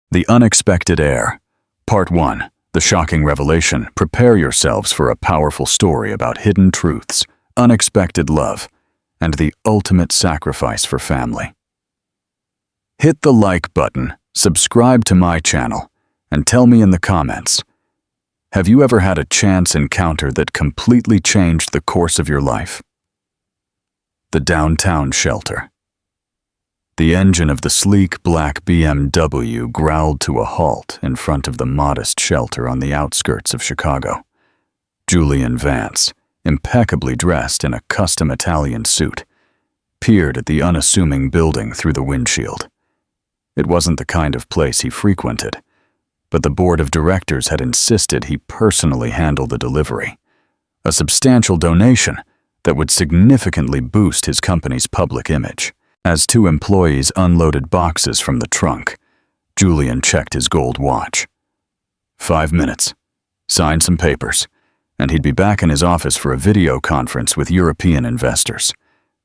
The Unexpected Heir. Part 1. The Shocking Revelation. Prepare yourselves for a powerful story about hidden truths, unexpected love, and the ultimate sacrifice for family. Hit the like button, subscribe to my channel, and tell me in the comments, have you ever had a chance encounter that completely changed the course of your life? The Downtown Shelter. The engine of the sleek black BMW growled to a halt in front of the modest shelter on the outskirts of Chicago. Julian Vance, impeccably dressed in a custom Italian suit, peered at the unassuming building through the windshield. It wasn't the kind of place he frequented, but the board of directors had insisted he personally handle the delivery, a substantial donation that would significantly boost his company's public image. As two employees unloaded boxes from the trunk, Julian checked his gold watch. 5 minutes, sign some papers, and he'd be back in his office for a video conference with European investors.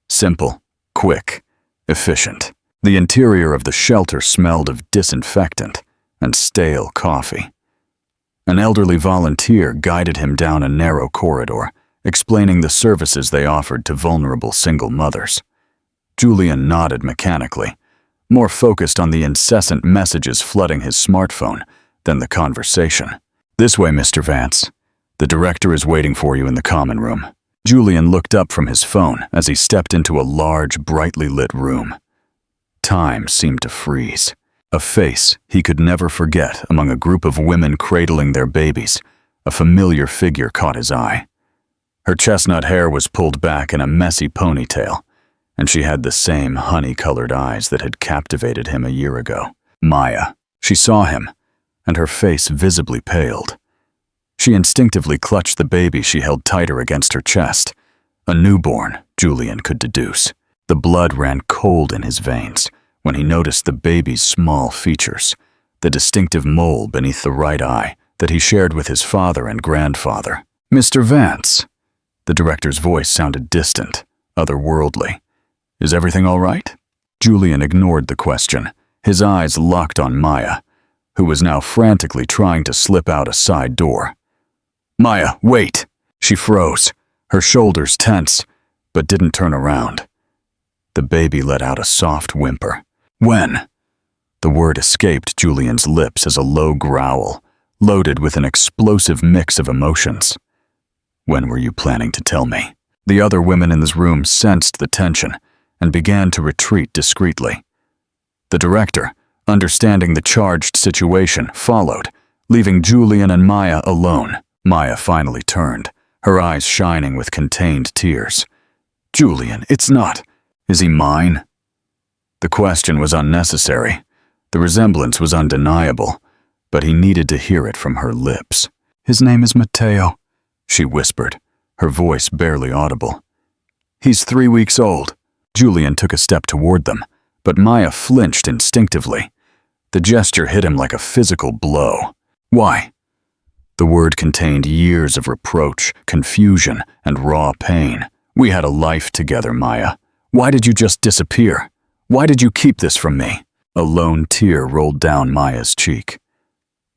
Simple, quick, efficient. The interior of the shelter smelled of disinfectant and stale coffee. An elderly volunteer guided him down a narrow corridor, explaining the services they offered to vulnerable single mothers. Julian nodded mechanically, more focused on the incessant messages flooding his smartphone than the conversation. "This way, Mr. Vance. The director is waiting for you in the common room." Julian looked up from his phone as he stepped into a large, brightly lit room. Time seemed to freeze. A face he could never forget among a group of women cradling their babies, a familiar figure caught his eye. Her chestnut hair was pulled back in a messy ponytail, and she had the same honey-colored eyes that had captivated him a year ago. Maya. She saw him, and her face visibly paled. She instinctively clutched the baby she held tighter against her chest. A newborn, Julian could deduce. The blood ran cold in his veins when he noticed the baby's small features, the distinctive mole beneath the right eye that he shared with his father and grandfather. "Mr. Vance." The director's voice sounded distant, otherworldly. "Is everything all right?" Julian ignored the question, his eyes locked on Maya, who was now frantically trying to slip out a side door. "Maya, wait!" She froze, her shoulders tense, but didn't turn around. The baby let out a soft whimper. "When?" The word escaped Julian's lips as a low growl, loaded with an explosive mix of emotions. "When were you planning to tell me?" The other women in this room sensed the tension and began to retreat discreetly. The director, understanding the charged situation, followed, leaving Julian and Maya alone. Maya finally turned, her eyes shining with contained tears. "Julian, it's not. Is he mine?" The question was unnecessary. The resemblance was undeniable, but he needed to hear it from her lips. "His name is Matteo," she whispered, her voice barely audible. "He's 3 weeks old." Julian took a step toward them, but Maya flinched instinctively. The gesture hit him like a physical blow. "Why?" The word contained years of reproach, confusion, and raw pain. "We had a life together, Maya. Why did you just disappear? Why did you keep this from me?" A lone tear rolled down Maya's cheek.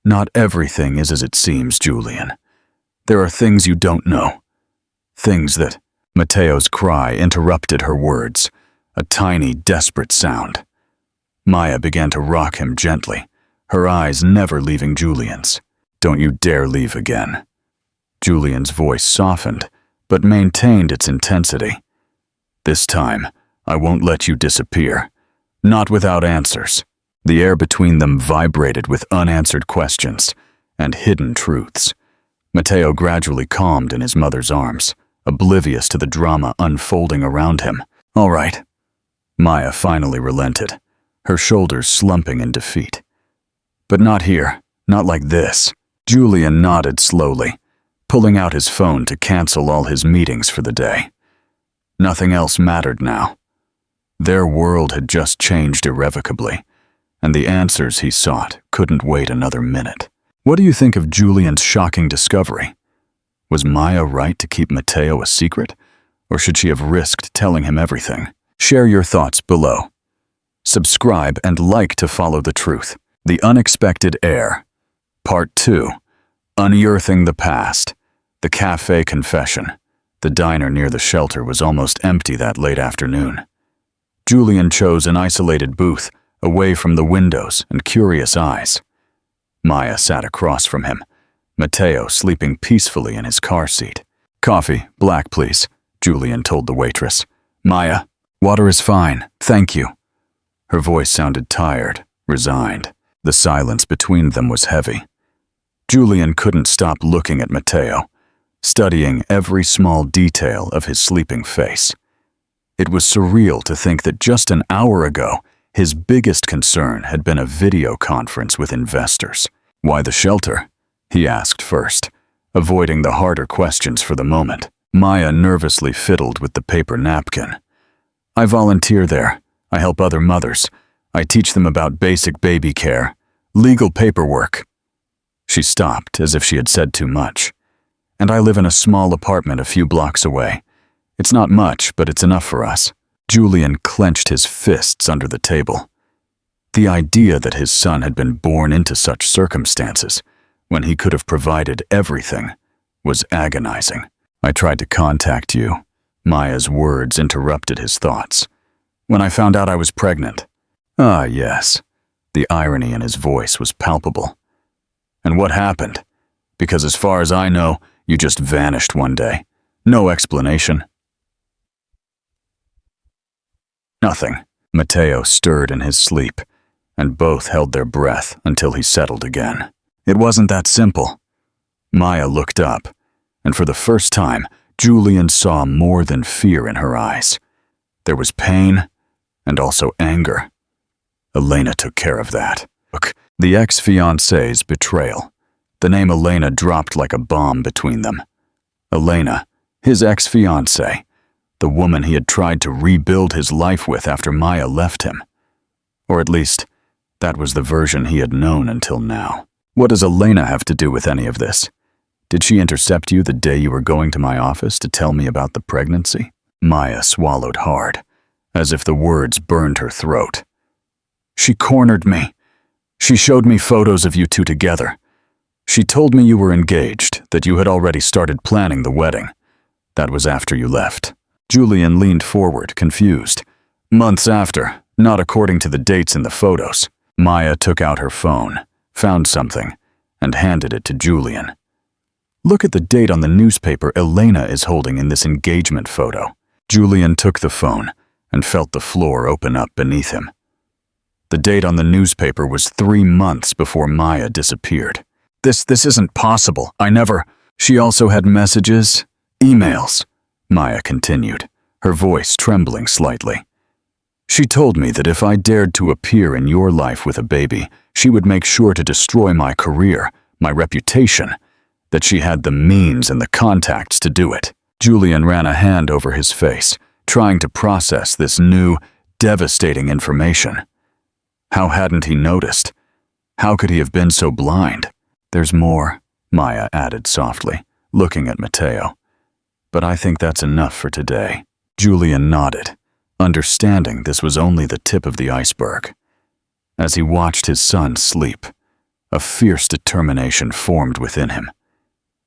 "Not everything is as it seems, Julian. There are things you don't know. Things that..." Matteo's cry interrupted her words, a tiny, desperate sound. Maya began to rock him gently, her eyes never leaving Julian's. "Don't you dare leave again." Julian's voice softened, but maintained its intensity. "This time, I won't let you disappear. Not without answers." The air between them vibrated with unanswered questions and hidden truths. Matteo gradually calmed in his mother's arms, oblivious to the drama unfolding around him. "All right." Maya finally relented, her shoulders slumping in defeat. "But not here, not like this." Julian nodded slowly, pulling out his phone to cancel all his meetings for the day. Nothing else mattered now. Their world had just changed irrevocably, and the answers he sought couldn't wait another minute. What do you think of Julian's shocking discovery? Was Maya right to keep Matteo a secret, or should she have risked telling him everything? Share your thoughts below. Subscribe and like to follow the truth. The Unexpected Heir. Part 2. Unearthing the Past. The Cafe Confession. The diner near the shelter was almost empty that late afternoon. Julian chose an isolated booth, away from the windows and curious eyes. Maya sat across from him, Matteo sleeping peacefully in his car seat. "Coffee, black, please," Julian told the waitress. "Maya, water is fine, thank you." Her voice sounded tired, resigned. The silence between them was heavy. Julian couldn't stop looking at Matteo, studying every small detail of his sleeping face. It was surreal to think that just an hour ago, his biggest concern had been a video conference with investors. "Why the shelter?" he asked first, avoiding the harder questions for the moment. Maya nervously fiddled with the paper napkin. "I volunteer there. I help other mothers. I teach them about basic baby care, legal paperwork." She stopped as if she had said too much. "And I live in a small apartment a few blocks away. It's not much, but it's enough for us." Julian clenched his fists under the table. The idea that his son had been born into such circumstances, when he could have provided everything, was agonizing. "I tried to contact you." Maya's words interrupted his thoughts. "When I found out I was pregnant." "Ah, yes." The irony in his voice was palpable. "And what happened? Because as far as I know, you just vanished one day. No explanation." "Nothing." Matteo stirred in his sleep, and both held their breath until he settled again. "It wasn't that simple." Maya looked up, and for the first time, Julian saw more than fear in her eyes. There was pain, and also anger. Elena took care of that. Look, the ex-fiancé's betrayal. The name Elena dropped like a bomb between them. Elena, his ex-fiancée, the woman he had tried to rebuild his life with after Maya left him. Or at least, that was the version he had known until now. "What does Elena have to do with any of this? Did she intercept you the day you were going to my office to tell me about the pregnancy?" Maya swallowed hard, as if the words burned her throat. "She cornered me. She showed me photos of you two together. She told me you were engaged, that you had already started planning the wedding. That was after you left." Julian leaned forward, confused. "Months after, not according to the dates in the photos." Maya took out her phone, found something, and handed it to Julian. "Look at the date on the newspaper Elena is holding in this engagement photo." Julian took the phone and felt the floor open up beneath him. The date on the newspaper was 3 months before Maya disappeared. This isn't possible. I never..." "She also had messages, emails," Maya continued, her voice trembling slightly. "She told me that if I dared to appear in your life with a baby, she would make sure to destroy my career, my reputation, that she had the means and the contacts to do it." Julian ran a hand over his face, trying to process this new, devastating information. How hadn't he noticed? How could he have been so blind? "There's more," Maya added softly, looking at Matteo. "But I think that's enough for today." Julian nodded, understanding this was only the tip of the iceberg. As he watched his son sleep, a fierce determination formed within him.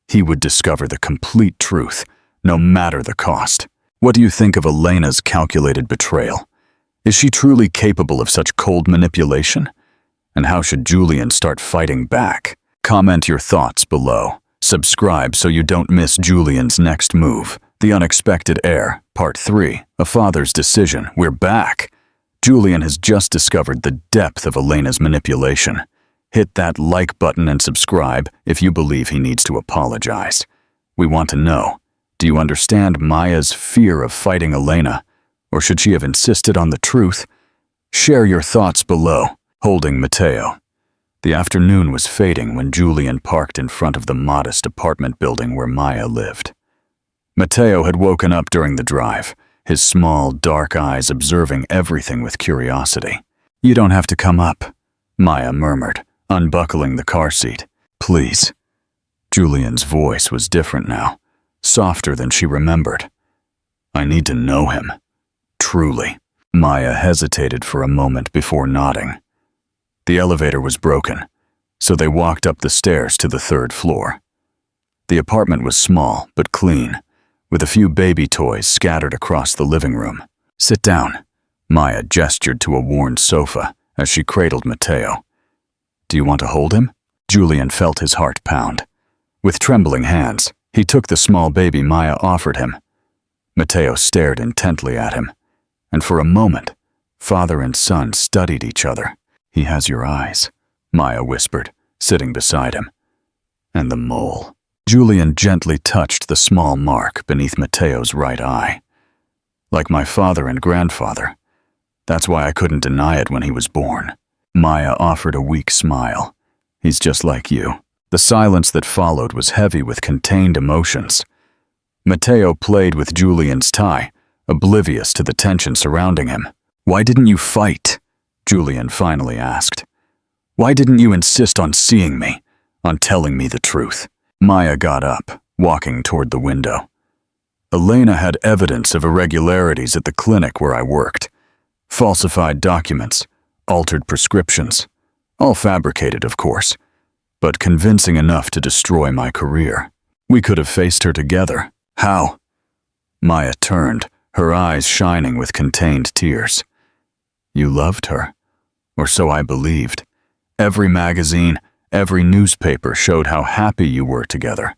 He would discover the complete truth, no matter the cost. What do you think of Elena's calculated betrayal? Is she truly capable of such cold manipulation? And how should Julian start fighting back? Comment your thoughts below. Subscribe so you don't miss Julian's next move. The Unexpected Heir, Part 3, A Father's Decision. We're back. Julian has just discovered the depth of Elena's manipulation. Hit that like button and subscribe if you believe he needs to apologize. We want to know, do you understand Maya's fear of fighting Elena? Or should she have insisted on the truth? Share your thoughts below. Holding Matteo. The afternoon was fading when Julian parked in front of the modest apartment building where Maya lived. Matteo had woken up during the drive, his small, dark eyes observing everything with curiosity. "You don't have to come up," Maya murmured, unbuckling the car seat. "Please." Julian's voice was different now, softer than she remembered. "I need to know him. Truly." Maya hesitated for a moment before nodding. The elevator was broken, so they walked up the stairs to the 3rd floor. The apartment was small but clean, with a few baby toys scattered across the living room. "Sit down," Maya gestured to a worn sofa as she cradled Matteo. "Do you want to hold him?" Julian felt his heart pound. With trembling hands, he took the small baby Maya offered him. Matteo stared intently at him, and for a moment, father and son studied each other. "He has your eyes," Maya whispered, sitting beside him. "And the mole." Julian gently touched the small mark beneath Matteo's right eye. "Like my father and grandfather. That's why I couldn't deny it when he was born." Maya offered a weak smile. "He's just like you." The silence that followed was heavy with contained emotions. Matteo played with Julian's tie, oblivious to the tension surrounding him. "Why didn't you fight?" Julian finally asked. "Why didn't you insist on seeing me, on telling me the truth?" Maya got up, walking toward the window. "Elena had evidence of irregularities at the clinic where I worked. Falsified documents, altered prescriptions, all fabricated, of course, but convincing enough to destroy my career. We could have faced her together. How?" Maya turned, her eyes shining with contained tears. "You loved her, or so I believed. Every magazine, every newspaper showed how happy you were together.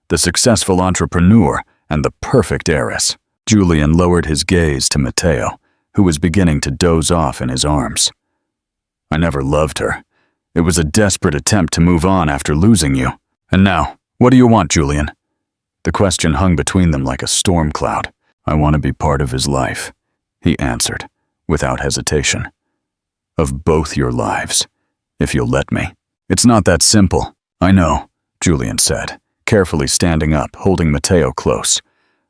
The successful entrepreneur and the perfect heiress." Julian lowered his gaze to Matteo, who was beginning to doze off in his arms. "I never loved her. It was a desperate attempt to move on after losing you. And now, what do you want, Julian?" The question hung between them like a storm cloud. "I want to be part of his life," he answered, without hesitation. "Of both your lives, if you'll let me." "It's not that simple." "I know," Julian said, carefully standing up, holding Matteo close.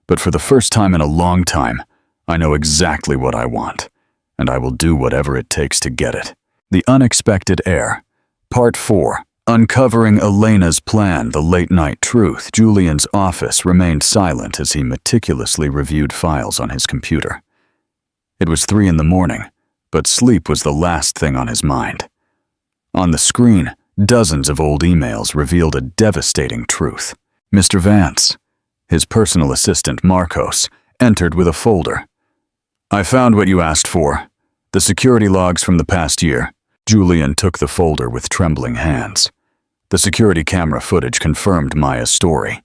"But for the first time in a long time, I know exactly what I want, and I will do whatever it takes to get it." The Unexpected Heir, Part 4. Uncovering Elena's plan, the late-night truth. Julian's office remained silent as he meticulously reviewed files on his computer. It was 3 in the morning, but sleep was the last thing on his mind. On the screen, dozens of old emails revealed a devastating truth. Mr. Vance, his personal assistant Marcos, entered with a folder. "I found what you asked for. The security logs from the past year." Julian took the folder with trembling hands. The security camera footage confirmed Maya's story.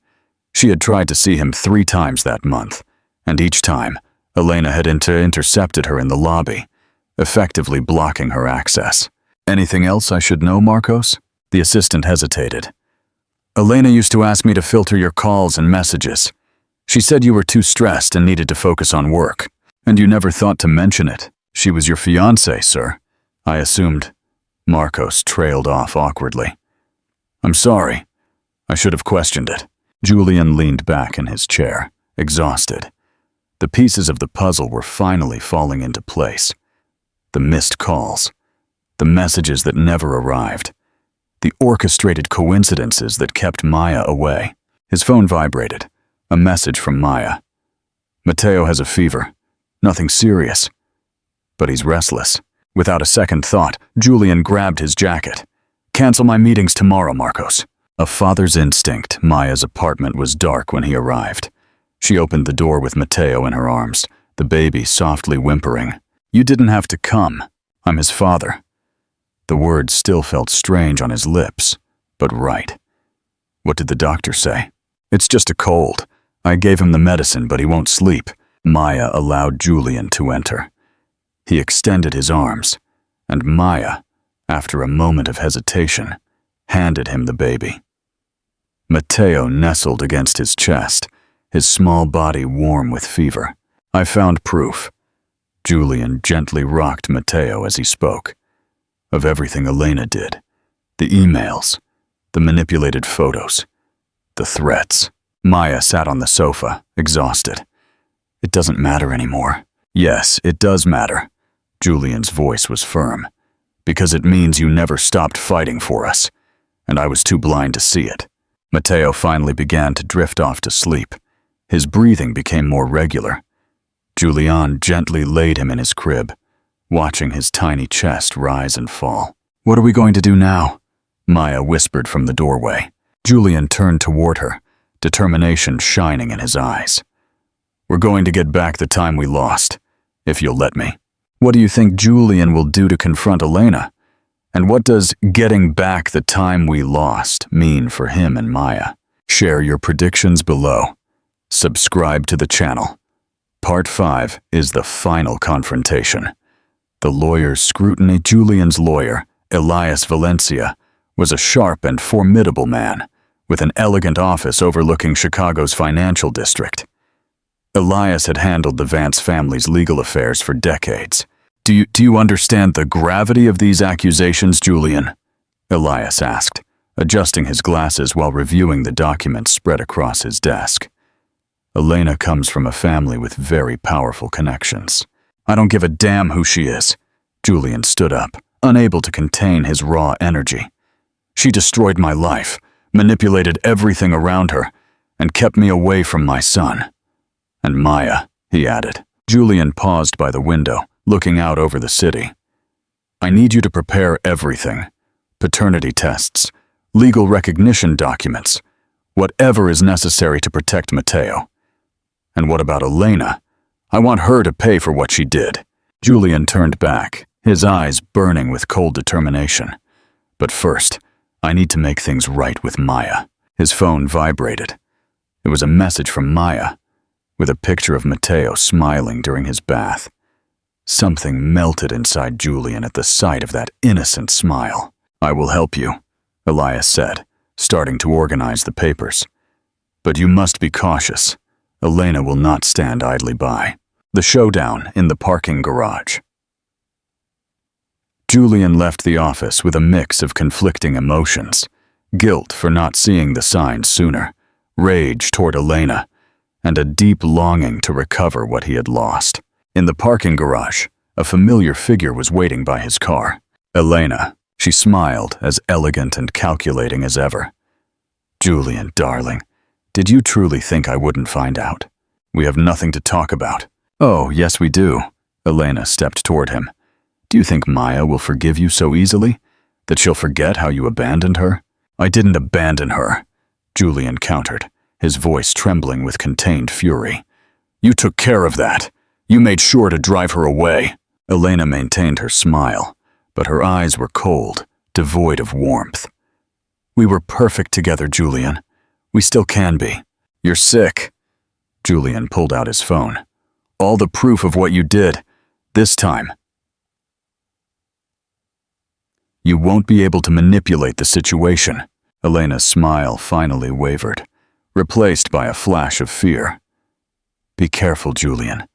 She had tried to see him 3 times that month, and each time, Elena had intercepted her in the lobby, effectively blocking her access. "Anything else I should know, Marcos?" The assistant hesitated. "Elena used to ask me to filter your calls and messages. She said you were too stressed and needed to focus on work. And you never thought to mention it. She was your fiancé, sir. I assumed." Marcos trailed off awkwardly. "I'm sorry. I should have questioned it." Julian leaned back in his chair, exhausted. The pieces of the puzzle were finally falling into place. The missed calls, the messages that never arrived, the orchestrated coincidences that kept Maya away. His phone vibrated, a message from Maya. "Matteo has a fever. Nothing serious. But he's restless." Without a second thought, Julian grabbed his jacket. "Cancel my meetings tomorrow, Marcos." A father's instinct, Maya's apartment was dark when he arrived. She opened the door with Matteo in her arms, the baby softly whimpering. "You didn't have to come. I'm his father." The words still felt strange on his lips, but right. What did the doctor say? "It's just a cold. I gave him the medicine, but he won't sleep." Maya allowed Julian to enter. He extended his arms, and Maya, after a moment of hesitation, handed him the baby. Matteo nestled against his chest, his small body warm with fever. "I found proof." Julian gently rocked Matteo as he spoke. "Of everything Elena did. The emails, the manipulated photos, the threats." Maya sat on the sofa, exhausted. "It doesn't matter anymore." "Yes, it does matter." Julian's voice was firm. "Because it means you never stopped fighting for us, and I was too blind to see it." Matteo finally began to drift off to sleep. His breathing became more regular. Julian gently laid him in his crib, watching his tiny chest rise and fall. What are we going to do now? Maya whispered from the doorway. Julian turned toward her, determination shining in his eyes. We're going to get back the time we lost, if you'll let me. What do you think Julian will do to confront Elena? And what does getting back the time we lost mean for him and Maya? Share your predictions below. Subscribe to the channel. Part 5 is the final confrontation. The lawyer's scrutiny. Julian's lawyer, Elias Valencia, was a sharp and formidable man, with an elegant office overlooking Chicago's financial district. Elias had handled the Vance family's legal affairs for decades. Do you understand the gravity of these accusations, Julian? Elias asked, adjusting his glasses while reviewing the documents spread across his desk. Elena comes from a family with very powerful connections. I don't give a damn who she is. Julian stood up, unable to contain his raw energy. She destroyed my life, manipulated everything around her, and kept me away from my son. And Maya, he added. Julian paused by the window, looking out over the city. I need you to prepare everything. Paternity tests, legal recognition documents, whatever is necessary to protect Mateo. And what about Elena? I want her to pay for what she did. Julian turned back, his eyes burning with cold determination. But first, I need to make things right with Maya. His phone vibrated. It was a message from Maya, with a picture of Mateo smiling during his bath. Something melted inside Julian at the sight of that innocent smile. I will help you, Elias said, starting to organize the papers. But you must be cautious. Elena will not stand idly by. The showdown in the parking garage. Julian left the office with a mix of conflicting emotions. Guilt for not seeing the signs sooner, rage toward Elena, and a deep longing to recover what he had lost. In the parking garage, a familiar figure was waiting by his car. Elena. She smiled, as elegant and calculating as ever. Julian, darling, did you truly think I wouldn't find out? We have nothing to talk about. Oh, yes we do. Elena stepped toward him. Do you think Maya will forgive you so easily? That she'll forget how you abandoned her? I didn't abandon her, Julian countered, his voice trembling with contained fury. You took care of that. You made sure to drive her away. Elena maintained her smile, but her eyes were cold, devoid of warmth. We were perfect together, Julian. We still can be. You're sick. Julian pulled out his phone. All the proof of what you did. This time. You won't be able to manipulate the situation. Elena's smile finally wavered, replaced by a flash of fear. Be careful, Julian.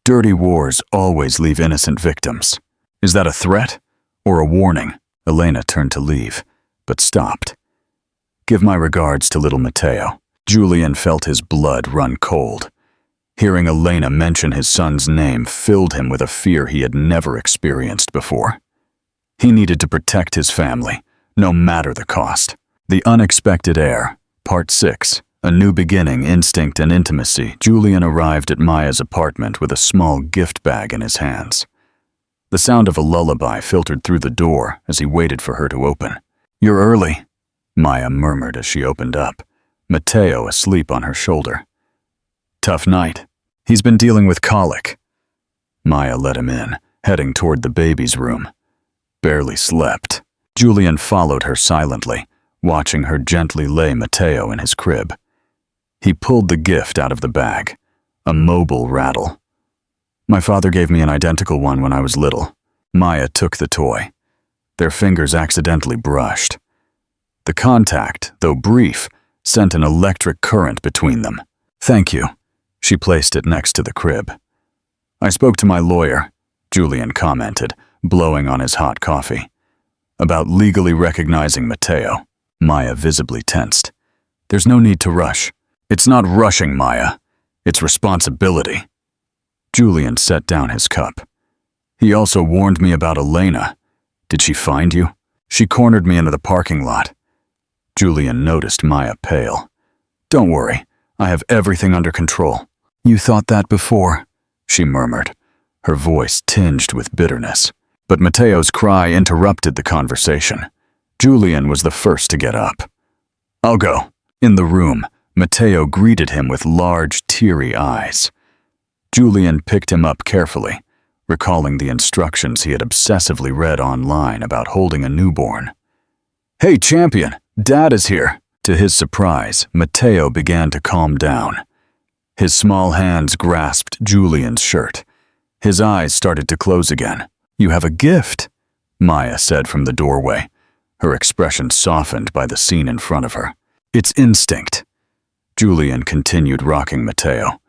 Dirty wars always leave innocent victims. Is that a threat or a warning? Elena turned to leave, but stopped. Give my regards to little Mateo. Julian felt his blood run cold. Hearing Elena mention his son's name filled him with a fear he had never experienced before. He needed to protect his family, no matter the cost. The Unexpected Heir, Part 6. A New Beginning, Instinct and Intimacy. Julian arrived at Maya's apartment with a small gift bag in his hands. The sound of a lullaby filtered through the door as he waited for her to open. You're early, Maya murmured as she opened up, Mateo asleep on her shoulder. Tough night. He's been dealing with colic. Maya let him in, heading toward the baby's room. Barely slept. Julian followed her silently, watching her gently lay Mateo in his crib. He pulled the gift out of the bag, a mobile rattle. My father gave me an identical one when I was little. Maya took the toy. Their fingers accidentally brushed. The contact, though brief, sent an electric current between them. Thank you. She placed it next to the crib. I spoke to my lawyer, Julian commented, blowing on his hot coffee, about legally recognizing Mateo. Maya visibly tensed. There's no need to rush. It's not rushing, Maya. It's responsibility. Julian set down his cup. He also warned me about Elena. Did she find you? She cornered me into the parking lot. Julian noticed Maya pale. Don't worry, I have everything under control. You thought that before, she murmured, her voice tinged with bitterness. But Matteo's cry interrupted the conversation. Julian was the first to get up. "I'll go." In the room, Matteo greeted him with large, teary eyes. Julian picked him up carefully, recalling the instructions he had obsessively read online about holding a newborn. "Hey, champion, Dad is here." To his surprise, Matteo began to calm down. His small hands grasped Julian's shirt. His eyes started to close again. "You have a gift," Maya said from the doorway, her expression softened by the scene in front of her. "It's instinct." Julian continued rocking Matteo.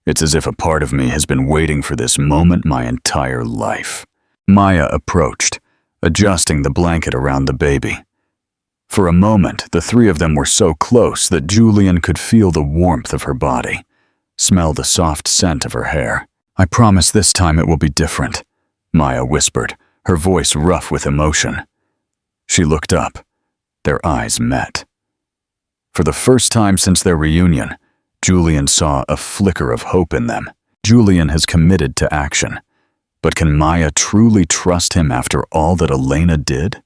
"It's as if a part of me has been waiting for this moment my entire life." Maya approached, adjusting the blanket around the baby. For a moment, the three of them were so close that Julian could feel the warmth of her body, smell the soft scent of her hair. "I promise this time it will be different," Maya whispered, her voice rough with emotion. She looked up. Their eyes met. For the first time since their reunion, Julian saw a flicker of hope in them. Julian has committed to action. But can Maya truly trust him after all that Elena did?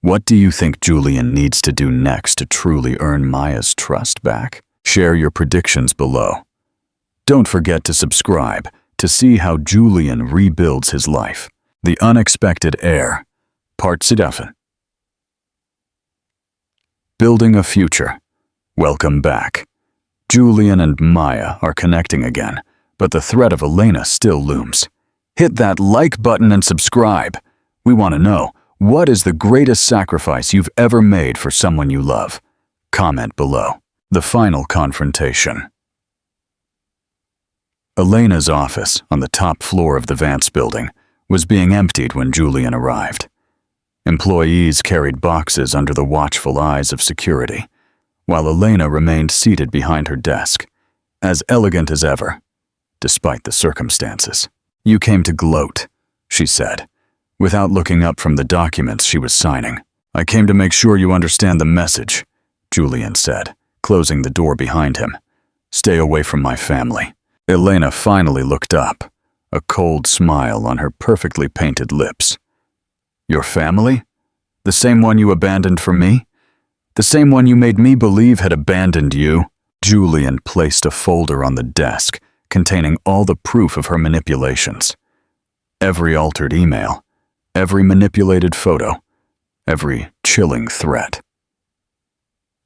What do you think Julian needs to do next to truly earn Maya's trust back? Share your predictions below. Don't forget to subscribe to see how Julian rebuilds his life. The Unexpected Heir, Part 7. Building a future. Welcome back. Julian and Maya are connecting again, but the threat of Elena still looms. Hit that like button and subscribe. We want to know, what is the greatest sacrifice you've ever made for someone you love? Comment below. The final confrontation. Elena's office, on the top floor of the Vance building, was being emptied when Julian arrived. Employees carried boxes under the watchful eyes of security, while Elena remained seated behind her desk, as elegant as ever, despite the circumstances. "You came to gloat," she said, without looking up from the documents she was signing. "I came to make sure you understand the message," Julian said, closing the door behind him. "Stay away from my family." Elena finally looked up, a cold smile on her perfectly painted lips. "Your family? The same one you abandoned for me? The same one you made me believe had abandoned you?" Julian placed a folder on the desk containing all the proof of her manipulations. Every altered email, every manipulated photo, every chilling threat.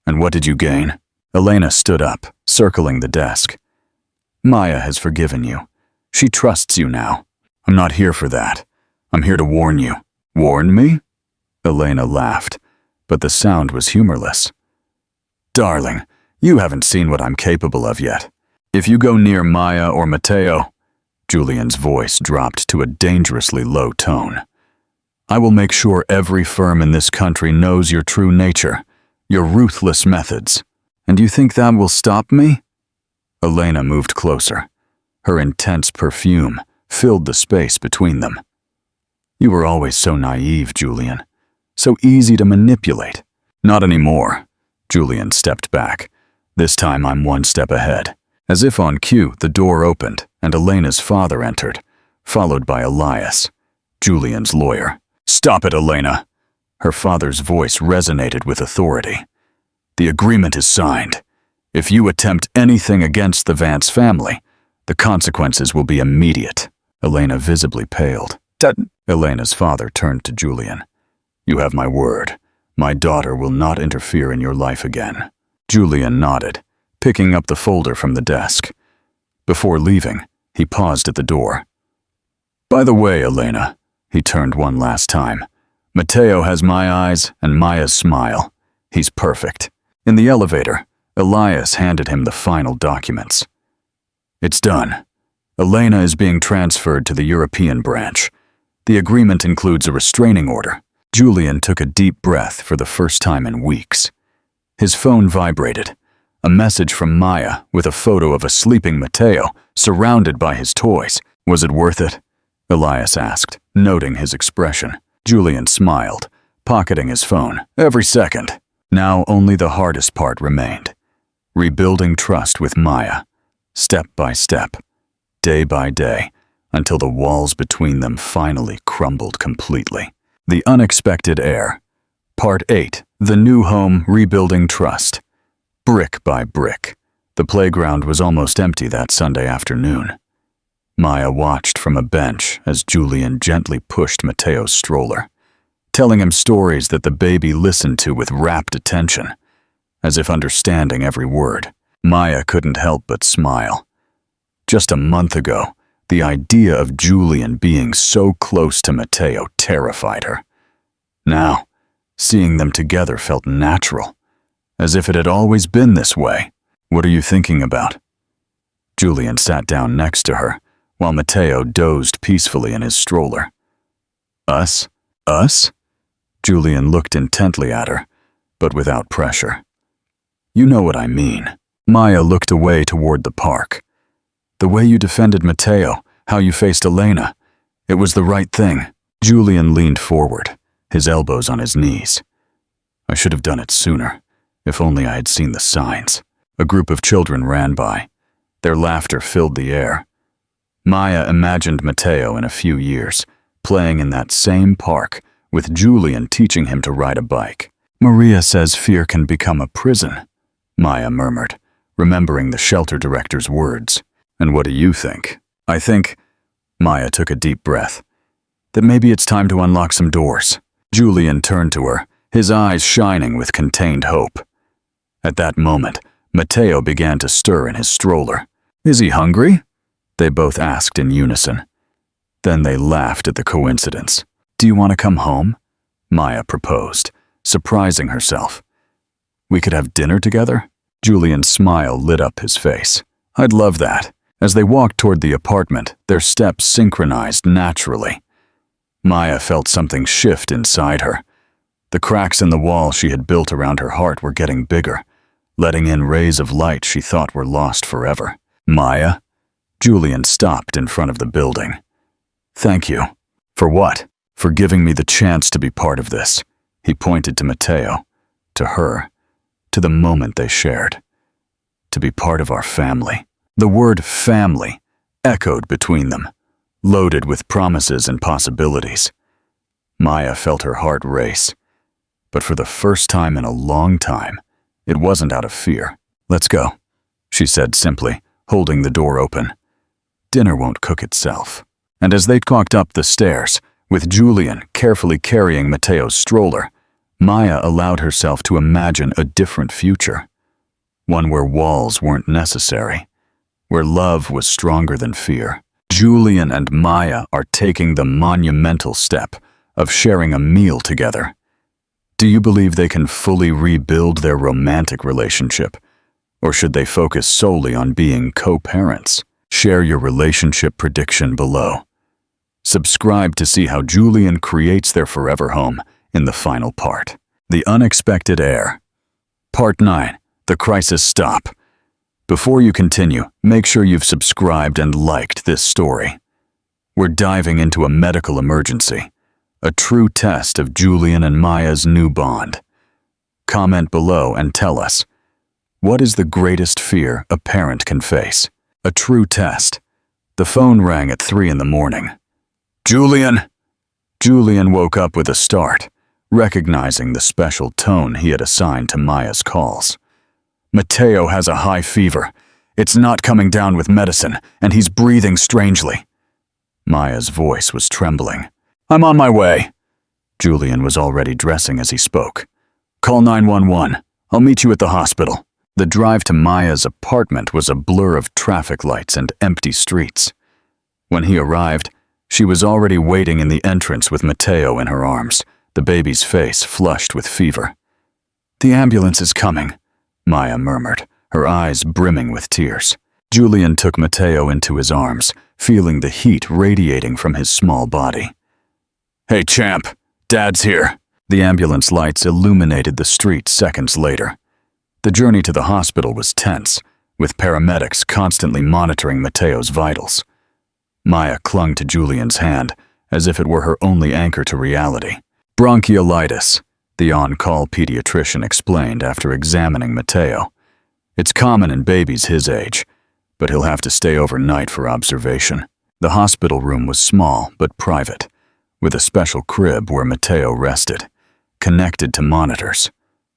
"And what did you gain?" Elena stood up, circling the desk. "Maya has forgiven you. She trusts you now." "I'm not here for that. I'm here to warn you." "Warn me?" Elena laughed, but the sound was humorless. "Darling, you haven't seen what I'm capable of yet. If you go near Maya or Matteo," Julian's voice dropped to a dangerously low tone, "I will make sure every firm in this country knows your true nature, your ruthless methods. And you think that will stop me?" Elena moved closer. Her intense perfume filled the space between them. "You were always so naive, Julian. So easy to manipulate." "Not anymore." Julian stepped back. "This time I'm one step ahead." As if on cue, the door opened and Elena's father entered, followed by Elias, Julian's lawyer. "Stop it, Elena!" Her father's voice resonated with authority. "The agreement is signed. If you attempt anything against the Vance family, the consequences will be immediate." Elena visibly paled. Elena's father turned to Julian. "You have my word. My daughter will not interfere in your life again." Julian nodded, picking up the folder from the desk. Before leaving, he paused at the door. "By the way, Elena," he turned one last time, "Matteo has my eyes and Maya's smile. He's perfect." In the elevator, Elias handed him the final documents. "It's done. Elena is being transferred to the European branch. The agreement includes a restraining order." Julian took a deep breath for the first time in weeks. His phone vibrated. A message from Maya with a photo of a sleeping Matteo surrounded by his toys. "Was it worth it?" Elias asked, noting his expression. Julian smiled, pocketing his phone. "Every second." Now only the hardest part remained. Rebuilding trust with Maya. Step by step, day by day, until the walls between them finally crumbled completely. The Unexpected Heir. Part 8. The New Home Rebuilding Trust. Brick by brick. The playground was almost empty that Sunday afternoon. Maya watched from a bench as Julian gently pushed Mateo's stroller, telling him stories that the baby listened to with rapt attention, as if understanding every word. Maya couldn't help but smile. Just a month ago, the idea of Julian being so close to Mateo terrified her. Now, seeing them together felt natural, as if it had always been this way. "What are you thinking about?" Julian sat down next to her, while Mateo dozed peacefully in his stroller. "Us? Us?" Julian looked intently at her, but without pressure. "You know what I mean." Maya looked away toward the park. "The way you defended Mateo, how you faced Elena, it was the right thing." Julian leaned forward, his elbows on his knees. "I should have done it sooner, if only I had seen the signs." A group of children ran by. Their laughter filled the air. Maya imagined Mateo in a few years, playing in that same park, with Julian teaching him to ride a bike. "Maria says fear can become a prison," Maya murmured, remembering the shelter director's words. "And what do you think?" "I think," Maya took a deep breath, "that maybe it's time to unlock some doors." Julian turned to her, his eyes shining with contained hope. At that moment, Mateo began to stir in his stroller. "Is he hungry?" they both asked in unison. Then they laughed at the coincidence. "Do you want to come home?" Maya proposed, surprising herself. "We could have dinner together?" Julian's smile lit up his face. "I'd love that." As they walked toward the apartment, their steps synchronized naturally. Maya felt something shift inside her. The cracks in the wall she had built around her heart were getting bigger, letting in rays of light she thought were lost forever. "Maya?" Julian stopped in front of the building. "Thank you." "For what?" "For giving me the chance to be part of this." He pointed to Mateo, to her, to the moment they shared. "To be part of our family." The word family echoed between them, loaded with promises and possibilities. Maya felt her heart race, but for the first time in a long time, it wasn't out of fear. "Let's go," she said simply, holding the door open. "Dinner won't cook itself." And as they walked up the stairs, with Julian carefully carrying Mateo's stroller, Maya allowed herself to imagine a different future. One where walls weren't necessary, where love was stronger than fear. Julian and Maya are taking the monumental step of sharing a meal together. Do you believe they can fully rebuild their romantic relationship? Or should they focus solely on being co-parents? Share your relationship prediction below. Subscribe to see how Julian creates their forever home in the final part. The Unexpected Heir. Part 9. The Crisis Stop. Before you continue, make sure you've subscribed and liked this story. We're diving into a medical emergency, a true test of Julian and Maya's new bond. Comment below and tell us, what is the greatest fear a parent can face? A true test. The phone rang at 3 in the morning. "Julian!" Julian woke up with a start, recognizing the special tone he had assigned to Maya's calls. "Mateo has a high fever. It's not coming down with medicine, and he's breathing strangely." Maya's voice was trembling. "I'm on my way." Julian was already dressing as he spoke. "Call 911. I'll meet you at the hospital." The drive to Maya's apartment was a blur of traffic lights and empty streets. When he arrived, she was already waiting in the entrance with Mateo in her arms, the baby's face flushed with fever. "The ambulance is coming," Maya murmured, her eyes brimming with tears. Julian took Mateo into his arms, feeling the heat radiating from his small body. "Hey, champ, Dad's here." The ambulance lights illuminated the street seconds later. The journey to the hospital was tense, with paramedics constantly monitoring Mateo's vitals. Maya clung to Julian's hand, as if it were her only anchor to reality. "Bronchiolitis," the on-call pediatrician explained after examining Mateo. "It's common in babies his age, but he'll have to stay overnight for observation." The hospital room was small but private, with a special crib where Matteo rested, connected to monitors.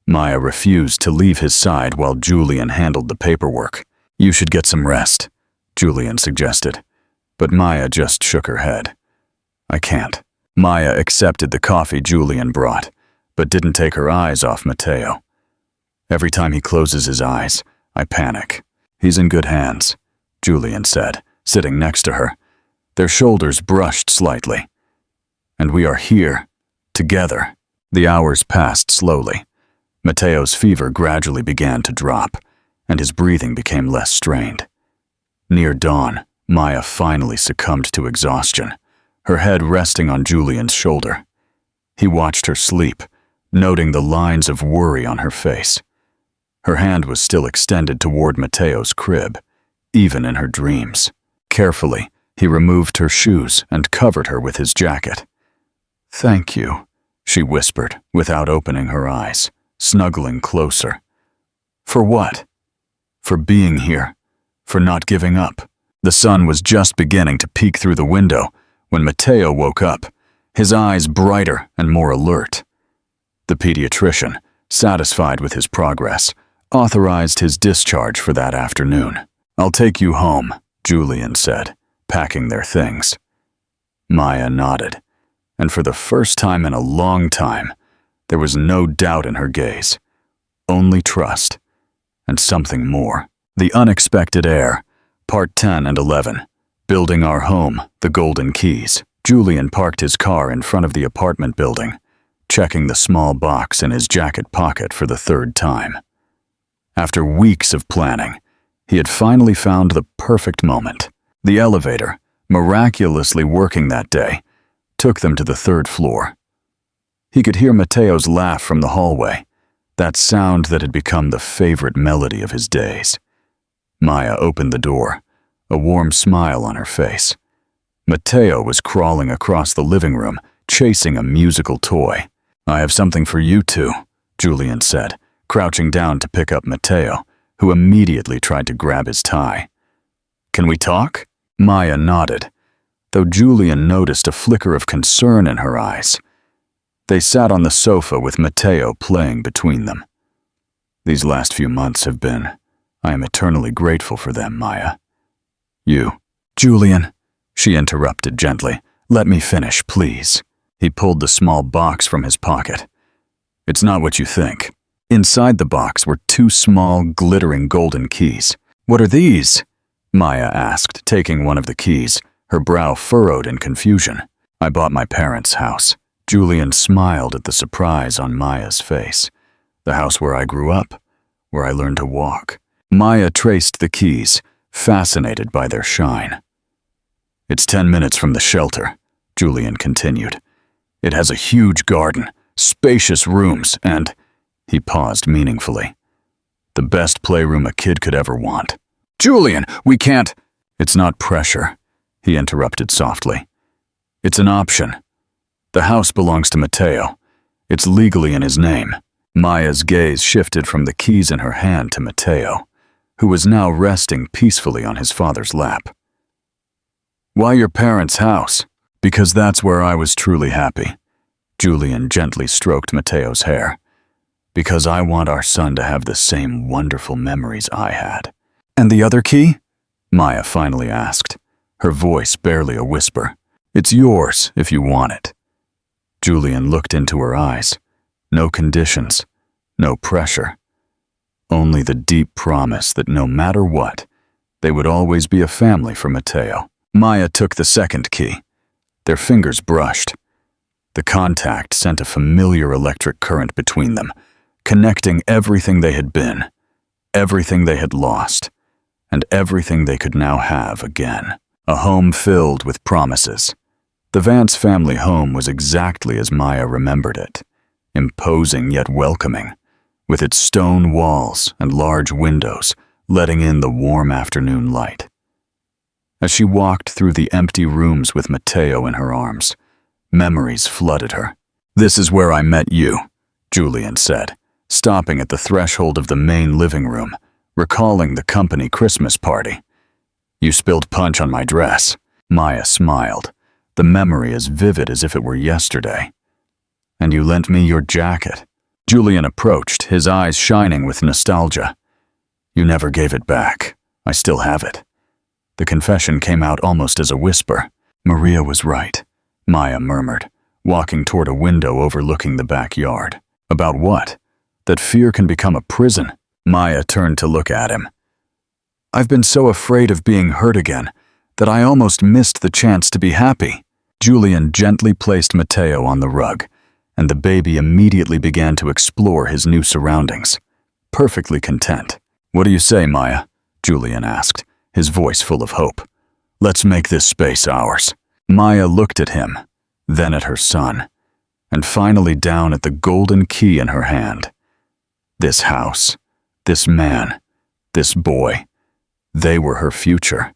Maya refused to leave his side while Julian handled the paperwork. "You should get some rest," Julian suggested, but Maya just shook her head. "I can't." Maya accepted the coffee Julian brought, but didn't take her eyes off Matteo. "Every time he closes his eyes, I panic." "He's in good hands," Julian said, sitting next to her. Their shoulders brushed slightly. "And we are here, together." The hours passed slowly. Matteo's fever gradually began to drop, and his breathing became less strained. Near dawn, Maya finally succumbed to exhaustion, her head resting on Julian's shoulder. He watched her sleep, noting the lines of worry on her face. Her hand was still extended toward Matteo's crib, even in her dreams. Carefully, he removed her shoes and covered her with his jacket. "Thank you," she whispered without opening her eyes, snuggling closer. "For what?" "For being here, for not giving up." The sun was just beginning to peek through the window when Matteo woke up, his eyes brighter and more alert. The pediatrician, satisfied with his progress, authorized his discharge for that afternoon. "I'll take you home," Julian said, packing their things. Maya nodded, and for the first time in a long time, there was no doubt in her gaze, only trust, and something more. The Unexpected Heir, Part 10 and 11, Building Our Home, The Golden Keys. Julian parked his car in front of the apartment building, checking the small box in his jacket pocket for the third time. After weeks of planning, he had finally found the perfect moment. The elevator, miraculously working that day, took them to the third floor. He could hear Matteo's laugh from the hallway, that sound that had become the favorite melody of his days. Maya opened the door, a warm smile on her face. Matteo was crawling across the living room, chasing a musical toy. "I have something for you two," Julian said, crouching down to pick up Matteo, who immediately tried to grab his tie. "Can we talk?" Maya nodded, though Julian noticed a flicker of concern in her eyes. They sat on the sofa with Matteo playing between them. "These last few months have been. I am eternally grateful for them, Maya." "You." "Julian," she interrupted gently. "Let me finish, please." He pulled the small box from his pocket. "It's not what you think." Inside the box were two small, glittering golden keys. "What are these?" Maya asked, taking one of the keys, her brow furrowed in confusion. "I bought my parents' house." Julian smiled at the surprise on Maya's face. "The house where I grew up, where I learned to walk." Maya traced the keys, fascinated by their shine. "It's 10 minutes from the shelter," Julian continued. "It has a huge garden, spacious rooms, and—" he paused meaningfully. "The best playroom a kid could ever want." "Julian, we can't—" "It's not pressure," he interrupted softly. "It's an option. The house belongs to Matteo. It's legally in his name." Maya's gaze shifted from the keys in her hand to Matteo, who was now resting peacefully on his father's lap. "Why your parents' house?" "Because that's where I was truly happy." Julian gently stroked Matteo's hair. "Because I want our son to have the same wonderful memories I had." "And the other key?" Maya finally asked, her voice barely a whisper. "It's yours if you want it." Julian looked into her eyes. No conditions, no pressure. Only the deep promise that no matter what, they would always be a family for Matteo. Maya took the second key. Their fingers brushed. The contact sent a familiar electric current between them, connecting everything they had been, everything they had lost, and everything they could now have again. A home filled with promises. The Vance family home was exactly as Maya remembered it, imposing yet welcoming, with its stone walls and large windows letting in the warm afternoon light. As she walked through the empty rooms with Matteo in her arms, memories flooded her. "This is where I met you," Julian said, stopping at the threshold of the main living room, recalling the company Christmas party. "You spilled punch on my dress." Maya smiled, the memory as vivid as if it were yesterday. "And you lent me your jacket." Julian approached, his eyes shining with nostalgia. "You never gave it back. I still have it." The confession came out almost as a whisper. "Maria was right," Maya murmured, walking toward a window overlooking the backyard. "About what? That fear can become a prison." Maya turned to look at him. "I've been so afraid of being hurt again that I almost missed the chance to be happy." Julian gently placed Matteo on the rug, and the baby immediately began to explore his new surroundings, perfectly content. "What do you say, Maya?" Julian asked, his voice full of hope. "Let's make this space ours." Maya looked at him, then at her son, and finally down at the golden key in her hand. This house, this man, this boy, they were her future,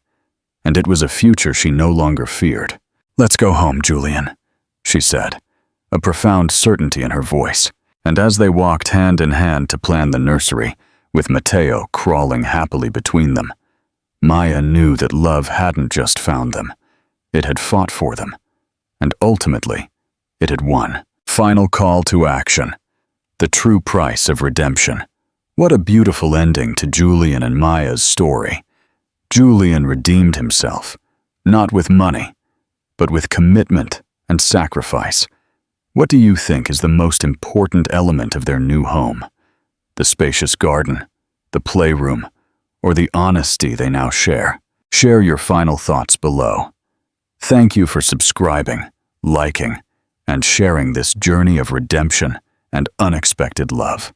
and it was a future she no longer feared. "Let's go home, Julian," she said, a profound certainty in her voice, and as they walked hand in hand to plan the nursery, with Matteo crawling happily between them, Maya knew that love hadn't just found them, it had fought for them, and ultimately, it had won. Final call to action. The true price of redemption. What a beautiful ending to Julian and Maya's story. Julian redeemed himself, not with money, but with commitment and sacrifice. What do you think is the most important element of their new home? The spacious garden, the playroom, or the honesty they now share? Share your final thoughts below. Thank you for subscribing, liking, and sharing this journey of redemption and unexpected love.